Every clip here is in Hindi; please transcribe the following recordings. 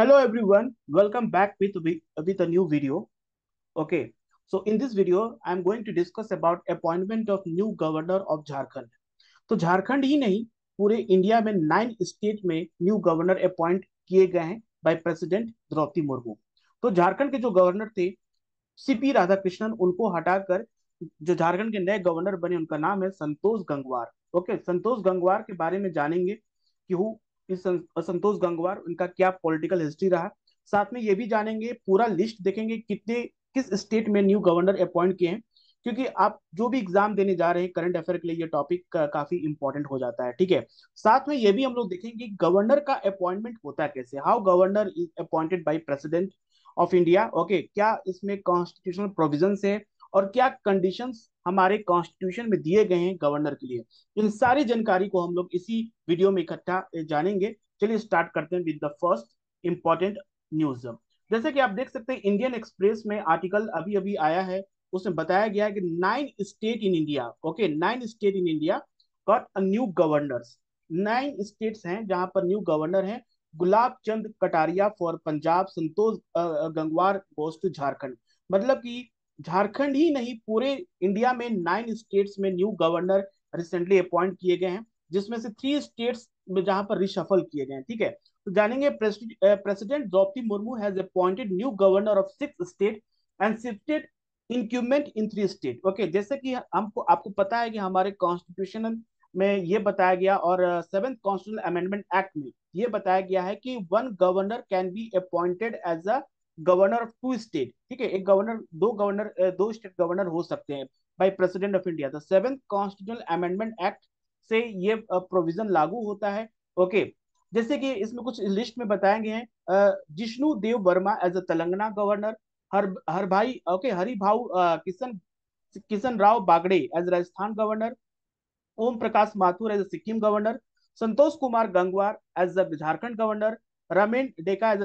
Hello everyone, welcome back with a new video. Okay, so in this video, I'm going to discuss about appointment of new governor of Jharkhand. तो झारखंड ही नहीं, पूरे इंडिया में 9 स्टेट में न्यू गवर्नर अपॉइंट किए गए हैं बाय प्रेसिडेंट द्रौपदी मुर्मू। तो झारखंड के जो गवर्नर थे सीपी राधाकृष्णन, उनको हटाकर जो झारखंड के नए गवर्नर बने उनका नाम है संतोष गंगवार। ओके, संतोष गंगवार के बारे में जानेंगे कि हु इस संतोष गंगवार, उनका क्या पॉलिटिकल हिस्ट्री रहा। साथ में ये भी जानेंगे, पूरा लिस्ट देखेंगे कितने किस स्टेट में न्यू गवर्नर अपॉइंट किए हैं, क्योंकि आप जो भी एग्जाम देने जा रहे हैं करंट अफेयर के लिए ये टॉपिक काफी इंपॉर्टेंट हो जाता है। ठीक है, साथ में ये भी हम लोग देखेंगे गवर्नर का अपॉइंटमेंट होता है कैसे, how governor is appointed by president of India. Okay, क्या इसमें कॉन्स्टिट्यूशनल प्रोविजंस है और क्या कंडीशंस हमारे कॉन्स्टिट्यूशन में दिए गए हैं गवर्नर के लिए। इन सारी जानकारी को हम लोग इसी वीडियो में इकट्ठा जानेंगे। चलिए स्टार्ट करते हैं with the first important news. जैसे कि आप देख सकते हैं, इंडियन एक्सप्रेस में आर्टिकल अभी अभी आया है, उसमें बताया गया है कि 9 state in India, okay 9 state in India got a new governors. 9 states हैं जहां पर न्यू गवर्नर हैं। Gulab Chand Kataria for Punjab, Santosh Gangwar goes to Jharkhand. मतलब कि झारखंड ही नहीं, पूरे इंडिया में 9 स्टेट्स में न्यू गवर्नर रिसेंटली अपॉइंट किए गए हैं, जिसमें से 3 स्टेट्स में जहां पर रिशफल किए गए हैं। ठीक है, तो जानेंगे president Draupadi Murmu has appointed new governor of 6 state and shifted incumbent in 3 state. Okay, जैसे कि हमको आपको पता है कि हमारे कॉन्स्टिट्यूशन में ये बताया गया और 7th कॉन्स्टिट्यूशनल अमेंडमेंट एक्ट में ये बताया गया है कि one governor can be appointed as a governor of 2 state. ठीक है, एक गवर्नर, दो स्टेट गवर्नर हो सकते हैं by president of India. The 7th constitutional amendment act से ये प्रोविजन लागू होता है। ओके, जैसे कि इसमें कुछ लिस्ट में बताए गए हैं, Jishnu Dev Varma as a Telangana governor, हर भाई okay Hari Bhau Kishan Kishan Rao Bagde as Rajasthan governor, Om Prakash Mathur as Sikkim governor, Santosh Kumar Gangwar as the Jharkhand governor, Ramen Deka as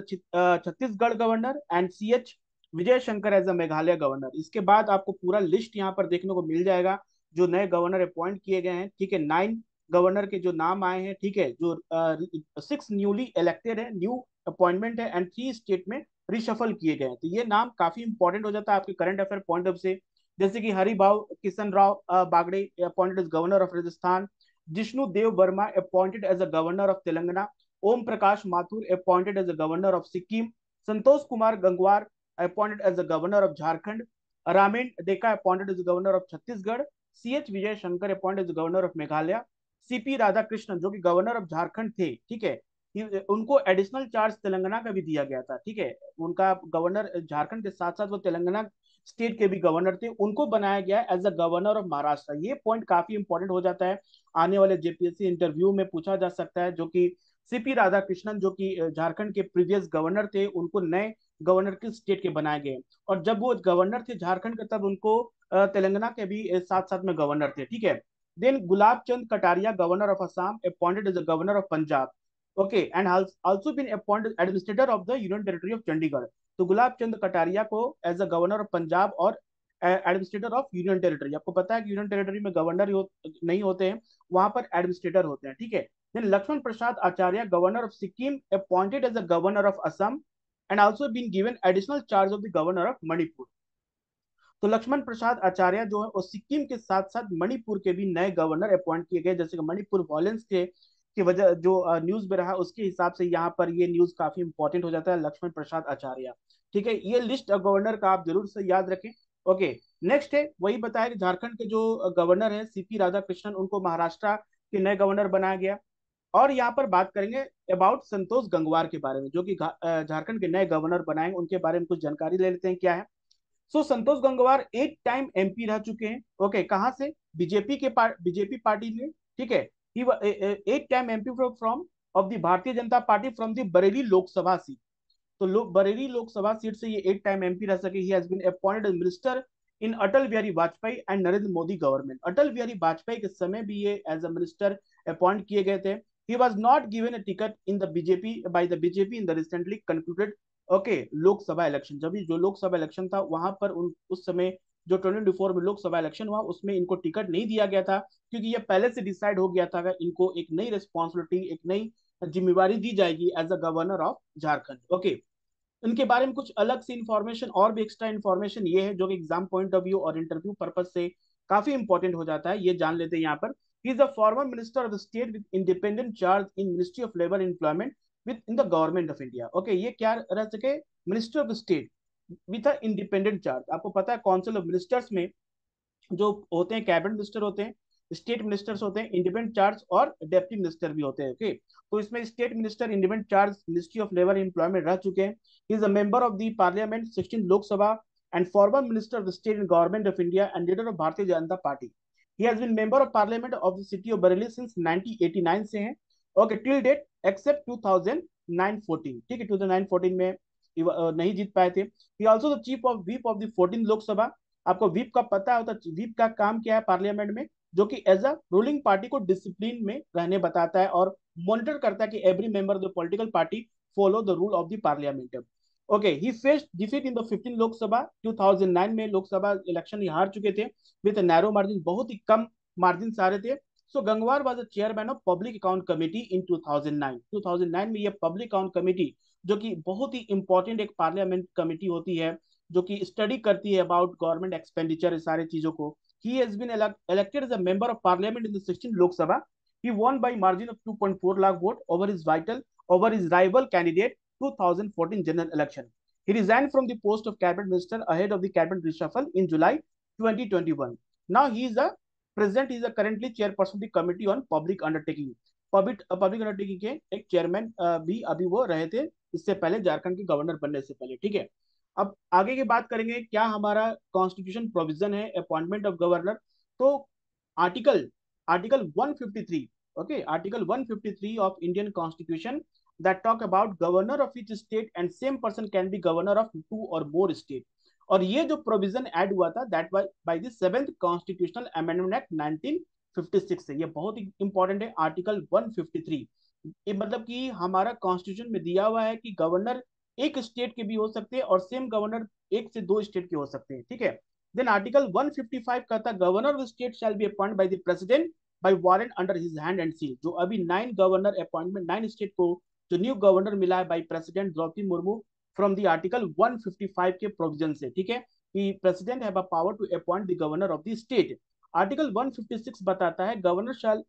Chhattisgarh governor and CH Vijay Shankar as a Meghalaya governor. इसके बाद आपको पूरा लिस्ट यहाँ पर देखने को मिल जाएगा जो नए गवर्नर अपॉइंट किए गए हैं। ठीक है, 9 गवर्नर के जो नाम आए हैं। ठीक है, जो 6 न्यूली इलेक्टेड है, न्यू अपॉइंटमेंट है, एंड 3 स्टेट में रिशफल किए गए हैं। तो ये नाम काफी इंपॉर्टेंट हो जाता है आपके करंट अफेयर पॉइंट ऑफ से। जैसे कि Haribhau Kishan Rao Bagde appointed as governor of Rajasthan, Jishnu Dev Varma appointed as a governor of Telangana, Om Prakash Mathur appointed as a governor of Sikkim, Santosh Kumar Gangwar appointed as a governor of Jharkhand, Ramen Deka appointed as governor of Chhattisgarh, CH Vijay Shankar appointed as governor of Meghalaya, CP Radhakrishnan जो कि गवर्नर ऑफ झारखंड थे। ठीक है, उनको एडिशनल चार्ज तेलंगाना का भी दिया गया था। ठीक है, उनका गवर्नर झारखंड के साथ साथ वो तेलंगाना स्टेट के भी गवर्नर थे, उनको बनाया गया as a governor of Maharashtra. ये पॉइंट काफी इंपॉर्टेंट हो जाता है, आने वाले JPSC इंटरव्यू में पूछा जा सकता है। जो कि CP राधाकृष्णन जो कि झारखंड के प्रीवियस गवर्नर थे, उनको नए गवर्नर किस स्टेट के बनाए गए, और जब वो गवर्नर थे झारखंड के तब उनको तेलंगाना के भी साथ साथ में गवर्नर थे। ठीक है, then Gulab Chand Kataria governor of Assam appointed as a governor of Punjab. Okay, and also been appointed administrator of the union territory of Chandigarh. तो गुलाब चंद कटारिया को as a governor of Punjab और एडमिनिस्ट्रेटर ऑफ यूनियन टेरिटरी। आपको पता है कि यूनियन टेरिटरी में गवर्नर नहीं होते हैं, वहां पर एडमिनिस्ट्रेटर होते हैं। ठीक है, then Lakshman Prasad Acharya governor of Sikkim appointed as a governor of Assam and also been given additional charge of the governor of Manipur. तो लक्ष्मण प्रसाद आचार्य जो है वो सिक्किम के साथ साथ मणिपुर के भी नए गवर्नर अपॉइंट किए गए। जैसे कि मणिपुर वॉयलेंस के की वजह जो न्यूज में रहा, उसके हिसाब से यहाँ पर ये न्यूज काफी इंपॉर्टेंट हो जाता है, लक्ष्मण प्रसाद आचार्य। ठीक है, ये लिस्ट गवर्नर का आप जरूर से याद रखें। ओके, नेक्स्ट है वही बताया कि झारखंड के जो गवर्नर है CP राधाकृष्णन, उनको महाराष्ट्र के नए गवर्नर बनाया गया। और यहाँ पर बात करेंगे अबाउट संतोष गंगवार के बारे में, जो कि झारखंड के नए गवर्नर बनाएंगे, उनके बारे में कुछ जानकारी ले लेते हैं क्या है। संतोष गंगवार 8 टाइम MP रह चुके हैं। ओके, कहां से, बीजेपी पार्टी में। ठीक है, 8 time MP from of the भारतीय Janata party from the Bareilly Lok Sabha seat. तो बरेली लोकसभा सीट से ये 8 टाइम MP रह सके। He has been appointed minister in Atal Bihari Vajpayee and Narendra Modi government. Atal Bihari Vajpayee के समय भी ये एज अ मिनिस्टर अपॉइंट किए गए थे। He was not given a ticket in the BJP by the BJP in the recently concluded okay Lok Sabha election. जब जो लोकसभा इलेक्शन था वहां पर उस समय जो 2024 में लोकसभा इलेक्शन हुआ, उसमें इनको टिकट नहीं दिया गया था, क्योंकि ये पहले से डिसाइड हो गया था कि इनको एक नई रिस्पॉन्सिबिलिटी, एक नई जिम्मेवारी दी जाएगी as a governor of Jharkhand. Okay, इनके बारे में कुछ अलग से इंफॉर्मेशन और भी एक्स्ट्रा इंफॉर्मेशन ये है जो कि एग्जाम पॉइंट ऑफ व्यू और इंटरव्यू पर्पज से काफी इंपॉर्टेंट हो जाता है, ये जान लेते हैं यहाँ पर। ही is a former minister of the state with independent charge in ministry of labour employment with in the government of India. Okay, ये क्या रह सके, minister of the state with a independent charge. आपको पता है काउंसिल ऑफ मिनिस्टर्स में जो होते हैं कैबिनेट मिनिस्टर होते हैं, स्टेट मिनिस्टर्स होते हैं, इंडिपेंडेंट चार्ज और डेप्टी मिनिस्टर भी होते हैं। ओके, तो इसमें state minister independent charge ministry of labour employment रह चुके हैं। He is a member of the parliament 16 Lok Sabha and former minister of the state in government of India and leader of Bharatiya Janata party. He has been member of parliament of the city of Bareilly since 1989 से हैं। ओके, टिल डेट एक्सेप्ट 2009-14, ठीक है, 2009-14 में नहीं जीत पाए थे। ही also the chief of whip of the 14 Lok Sabha. आपको व्हिप का पता होता है, व्हिप का काम क्या है पार्लियामेंट में, जो कि एज अ रूलिंग पार्टी को डिसिप्लिन में रहने बताता है और मॉनिटर करता है कि every member of the political party follow the rule of the parliament. Okay, he faced defeat in the 15 Lok Sabha. 2009 में लोकसभा इलेक्शन ये हार चुके थे विद नैरो मार्जिन, बहुत ही कम मार्जिन से हारे थे। So Gangwar was the chairman of public account committee in 2009। 2009 में ये पब्लिक अकाउंट कमेटी, जो कि बहुत ही इंपॉर्टेंट एक पार्लियामेंट कमेटी होती है जो कि स्टडी करती है अबाउट गवर्नमेंट एक्सपेंडिचर सारे चीजों को। He has been elected as a member of parliament in the 16th Lok Sabha. He won by margin of 2.4 lakh vote over his rival candidate 2014 general election. He resigned from the post of cabinet minister ahead of the cabinet reshuffle in July 2021. Now he is a president. He is a currently chairperson of the committee on public undertaking. Public undertaking के एक चेयरमैन भी अभी वो रहे थे इससे पहले, झारखंड के गवर्नर बनने से पहले। ठीक है, अब आगे की बात करेंगे क्या हमारा कॉन्स्टिट्यूशन प्रोविजन है अपॉइंटमेंट ऑफ गवर्नर। तो article article 153, okay, article 153 of Indian constitution that talk about governor of each state and same person can be governor of 2 और मोर स्टेट। और ये जो प्रोविजन ऐड हुआ था that by the 7th constitutional amendment act 1956 से, ये बहुत ही इंपॉर्टेंट है आर्टिकल 153। ये मतलब कि हमारा कॉन्स्टिट्यूशन में दिया हुआ है कि गवर्नर एक स्टेट के भी हो सकते हैं और सेम गवर्नर एक से दो स्टेट के हो सकते हैं। ठीक है, देन आर्टिकल 155 कहता है governor of state shall be appointed by the president bye warrant under his hand and seal. जो अभी 9 गवर्नर अपॉइंटमेंट 9 स्टेट को जो न्यू गवर्नर मिला है by president Draupadi Murmu from the article 155 के प्रोविजन से। ठीक है, कि president have a power to appoint the governor of the state. Article 156 बताता है governor shall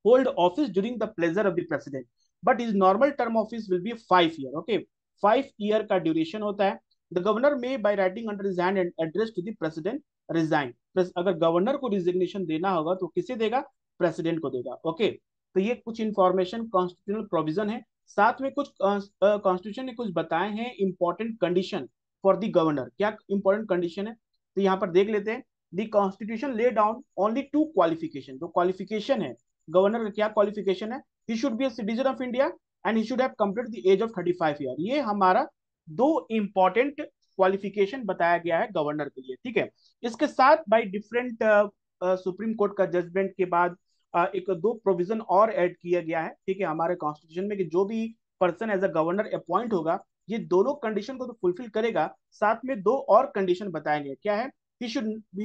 hold office during the pleasure of the president, but his normal term office will be 5 year। Okay, 5 year का ड्यूरेशन होता है। The governor may by writing under his hand and address to the president resign. अगर गवर्नर को रिजिग्नेशन देना होगा तो किसे देगा, प्रेसिडेंट को देगा। ओके, तो ये कुछ इंफॉर्मेशन कॉन्स्टिट्यूशनल प्रोविजन है। साथ में कुछ कॉन्स्टिट्यूशन ने कुछ बताए हैं important condition for the governor. क्या इंपॉर्टेंट कंडीशन है, तो यहाँ पर देख लेते हैं। The constitution lay down only 2 qualification. जो क्वालिफिकेशन है गवर्नर का, क्या क्वालिफिकेशन है, he should be a citizen of India and he should have completed the age of 35 year. ये हमारा 2 इंपॉर्टेंट क्वालिफिकेशन बताया गया है गवर्नर के लिए। ठीक है, इसके साथ बाय डिफरेंट सुप्रीम कोर्ट का जजमेंट के बाद एक 2 प्रोविजन और ऐड किया गया है। ठीक है, हमारे कॉन्स्टिट्यूशन में कि जो भी person as a governor appoint होगा ये दोनों कंडीशन को तो फुलफिल करेगा, साथ में 2 और कंडीशन बताएंगे। क्या है, he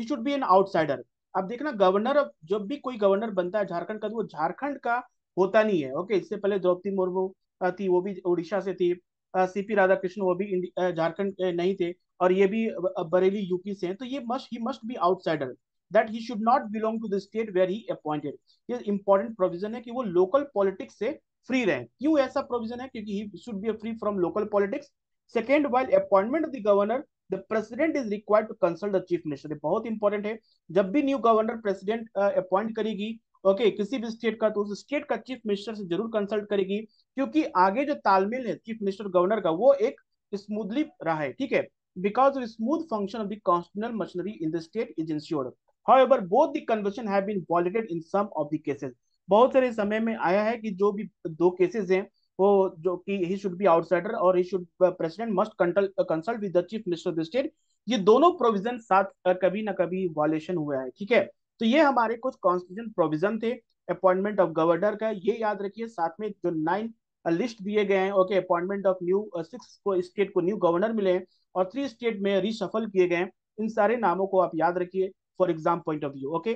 should B an outsider. अब देखना गवर्नर, जब भी कोई गवर्नर बनता है झारखंड का तो वो झारखंड का होता नहीं है। ओके, इससे पहले द्रौपदी मुर्मू थी, वो भी उड़ीसा से थी। सीपी राधाकृष्ण वो भी झारखंड नहीं थे, और ये भी बरेली यूपी से हैं। तो ये he must be outsider, that he should not belong to the state where he appointed. ये इंपॉर्टेंट प्रोविजन है कि वो लोकल पॉलिटिक्स से फ्री रहे। क्यों ऐसा प्रोविजन है, क्योंकि he should be free from local politics. Second, while appointment of the governor the president is required to consult the chief minister. बहुत इंपॉर्टेंट है, जब भी न्यू गवर्नर प्रेसिडेंट अपॉइंट करेगी ओके किसी भी स्टेट का, तो उस स्टेट का चीफ मिनिस्टर से जरूर कंसल्ट करेगी, क्योंकि आगे जो तालमेल है चीफ मिनिस्टर गवर्नर का वो एक स्मूथली रहा है। ठीक है, because of smooth function of the constitutional machinery in the state is ensured. However both the conversion have been violated in some of the cases. बहुत सारे समय में आया है कि जो भी 2 केसेस हैं वो, जो कि ही शुड बी आउटसाइडर और he should president must consult with the chief minister of the state, ये दोनों प्रोविजन साथ कभी ना कभी वॉयलेशन हुआ है। ठीक है, तो ये हमारे कुछ कॉन्स्टिट्यूशन प्रोविजन थे अपॉइंटमेंट ऑफ गवर्नर का, ये याद रखिए। साथ में जो 9 लिस्ट दिए गए हैं, ओके, अपॉइंटमेंट ऑफ न्यू 6 को स्टेट को न्यू गवर्नर मिले हैं और 3 स्टेट में रिशफल किए गए हैं। इन सारे नामों को आप याद रखिए for exam point of view. Okay,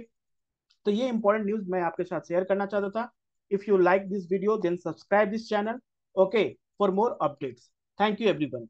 तो ये इंपॉर्टेंट न्यूज मैं आपके साथ शेयर करना चाहता था। If you like this video, then subscribe this channel, okay, for more updates. Thank you, everyone.